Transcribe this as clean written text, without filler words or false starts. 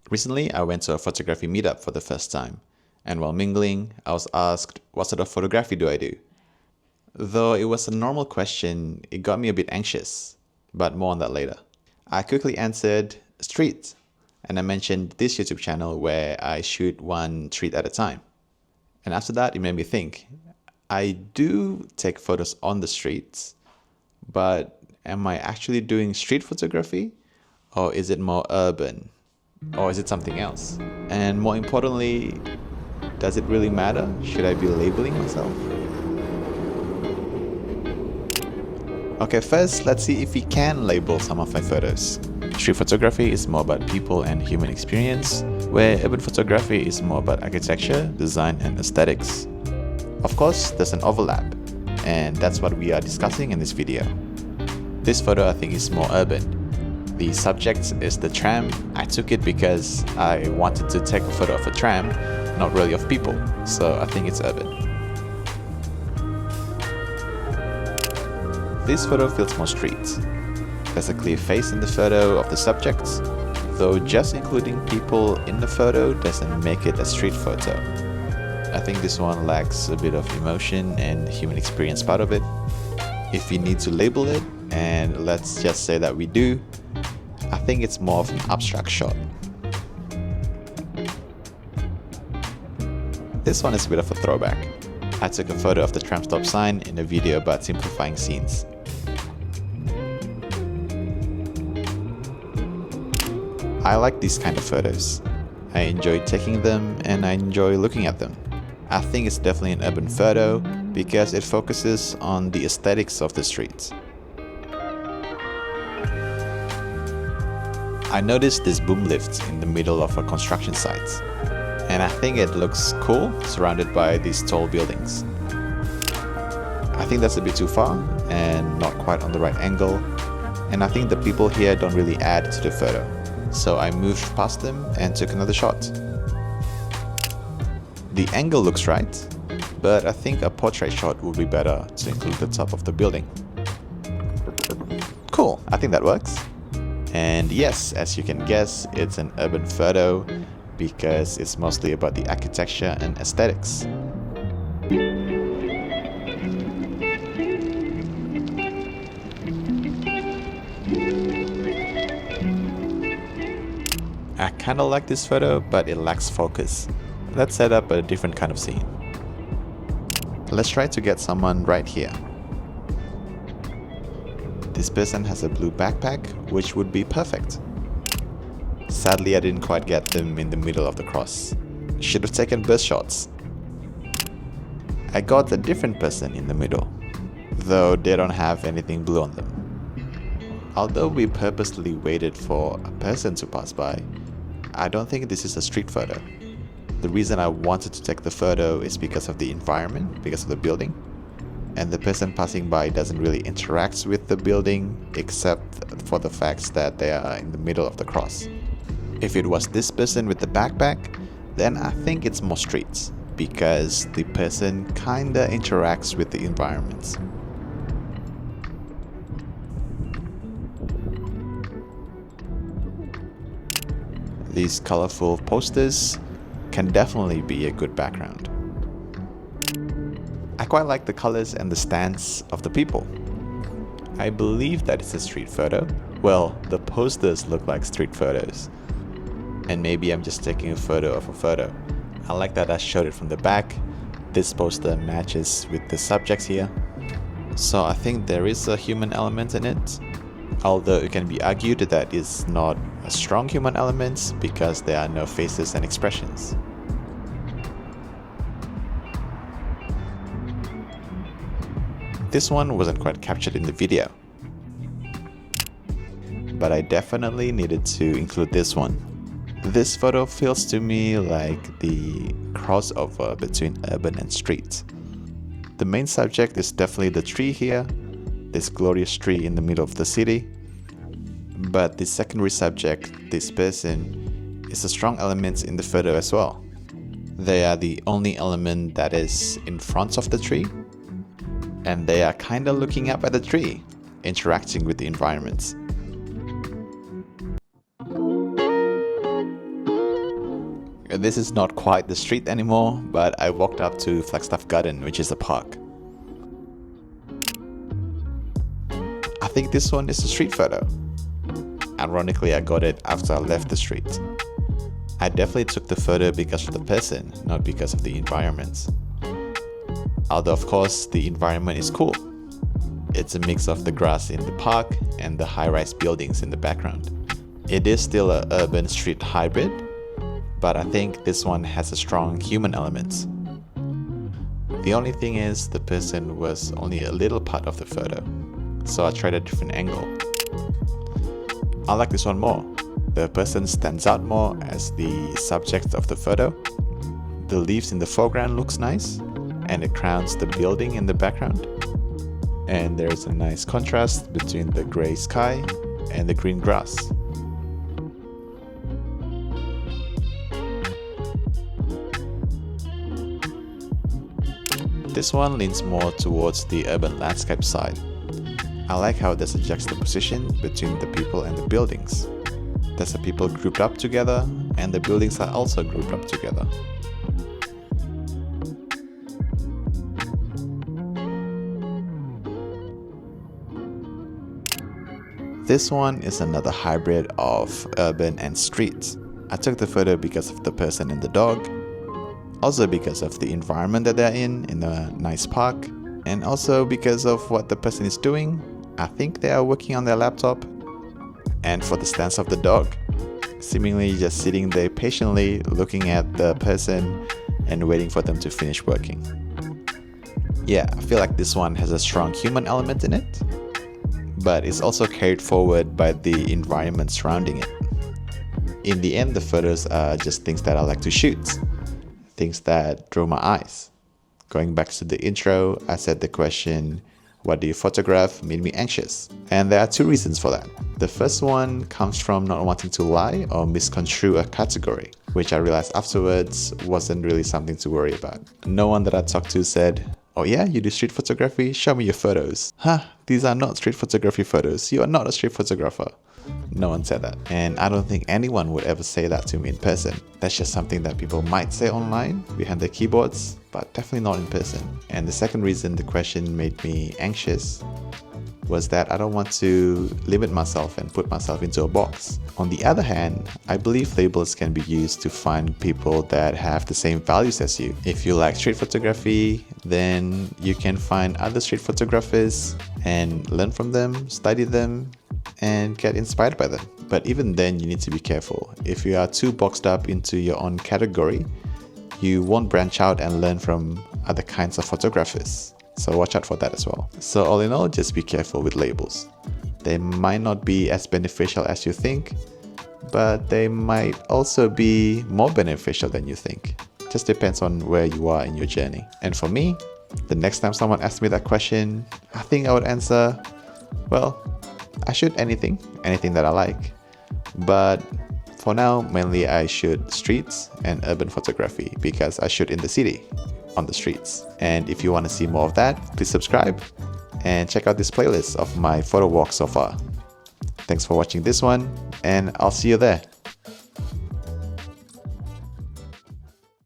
Recently, I went to a photography meetup for the first time, and while mingling, I was asked, what sort of photography do I do? Though it was a normal question, it got me a bit anxious, but more on that later. I quickly answered, street, and I mentioned this YouTube channel where I shoot one street at a time. And after that, it made me think, I do take photos on the streets, but am I actually doing street photography? Or is it more urban? Or is it something else? And more importantly, does it really matter? Should I be labeling myself? Okay, first, let's see if we can label some of my photos. Street photography is more about people and human experience, where urban photography is more about architecture, design, and aesthetics. Of course, there's an overlap, and that's what we are discussing in this video. This photo I think is more urban. The subject is the tram. I took it because I wanted to take a photo of a tram, not really of people, so I think it's urban. This photo feels more street. There's a clear face in the photo of the subject, though just including people in the photo doesn't make it a street photo. I think this one lacks a bit of emotion and human experience part of it. If we need to label it, and let's just say that we do, I think it's more of an abstract shot. This one is a bit of a throwback. I took a photo of the tram stop sign in a video about simplifying scenes. I like these kind of photos. I enjoy taking them and I enjoy looking at them. I think it's definitely an urban photo because it focuses on the aesthetics of the streets. I noticed this boom lift in the middle of a construction site, and I think it looks cool surrounded by these tall buildings. I think that's a bit too far and not quite on the right angle, and I think the people here don't really add to the photo, so I moved past them and took another shot. The angle looks right, but I think a portrait shot would be better to include the top of the building. Cool, I think that works. And yes, as you can guess, it's an urban photo because it's mostly about the architecture and aesthetics. I kinda like this photo, but it lacks focus. Let's set up a different kind of scene. Let's try to get someone right here. This person has a blue backpack, which would be perfect. Sadly, I didn't quite get them in the middle of the cross. Should have taken burst shots. I got a different person in the middle, though they don't have anything blue on them. Although we purposely waited for a person to pass by, I don't think this is a street photo. The reason I wanted to take the photo is because of the environment, because of the building. And the person passing by doesn't really interact with the building except for the fact that they are in the middle of the cross. If it was this person with the backpack, then I think it's more streets because the person kinda interacts with the environment. These colorful posters can definitely be a good background. I quite like the colors and the stance of the people. I believe that it's a street photo. Well, the posters look like street photos. And maybe I'm just taking a photo of a photo. I like that I showed it from the back. This poster matches with the subjects here. So I think there is a human element in it. Although it can be argued that it's not a strong human element because there are no faces and expressions. This one wasn't quite captured in the video, but I definitely needed to include this one. This photo feels to me like the crossover between urban and street. The main subject is definitely the tree here, this glorious tree in the middle of the city, but the secondary subject, this person, is a strong element in the photo as well. They are the only element that is in front of the tree, and they are kinda looking up at the tree, interacting with the environment. This is not quite the street anymore, but I walked up to Flagstaff Garden, which is a park. I think this one is a street photo. Ironically, I got it after I left the street. I definitely took the photo because of the person, not because of the environment. Although of course the environment is cool. It's a mix of the grass in the park and the high-rise buildings in the background. It is still an urban street hybrid, but I think this one has a strong human element. The only thing is the person was only a little part of the photo, so I tried a different angle. I like this one more. The person stands out more as the subject of the photo. The leaves in the foreground looks nice, and it crowns the building in the background. And there's a nice contrast between the grey sky and the green grass. This one leans more towards the urban landscape side. I like how there's a juxtaposition between the people and the buildings. There's the people grouped up together, and the buildings are also grouped up together. This one is another hybrid of urban and street. I took the photo because of the person and the dog, also because of the environment that they're in a nice park, and also because of what the person is doing. I think they are working on their laptop. And for the stance of the dog, seemingly just sitting there patiently looking at the person and waiting for them to finish working. Yeah, I feel like this one has a strong human element in it, but it's also carried forward by the environment surrounding it. In the end, the photos are just things that I like to shoot, things that draw my eyes. Going back to the intro, I said the question, what do you photograph, made me anxious. And there are two reasons for that. The first one comes from not wanting to lie or misconstrue a category, which I realized afterwards wasn't really something to worry about. No one that I talked to said, oh yeah, you do street photography? Show me your photos. These are not street photography photos. You are not a street photographer. No one said that. And I don't think anyone would ever say that to me in person. That's just something that people might say online behind their keyboards, but definitely not in person. And the second reason the question made me anxious was that I don't want to limit myself and put myself into a box. On the other hand, I believe labels can be used to find people that have the same values as you. If you like street photography, then you can find other street photographers and learn from them, study them, and get inspired by them. But even then, you need to be careful. If you are too boxed up into your own category, you won't branch out and learn from other kinds of photographers. So watch out for that as well. So all in all, just be careful with labels. They might not be as beneficial as you think, but they might also be more beneficial than you think. Just depends on where you are in your journey. And for me, the next time someone asks me that question, I think I would answer, well, I shoot anything that I like. But for now, mainly I shoot streets and urban photography because I shoot in the city, on the streets. And if you want to see more of that, please subscribe and check out this playlist of my photo walk so far. Thanks for watching this one, and I'll see you there.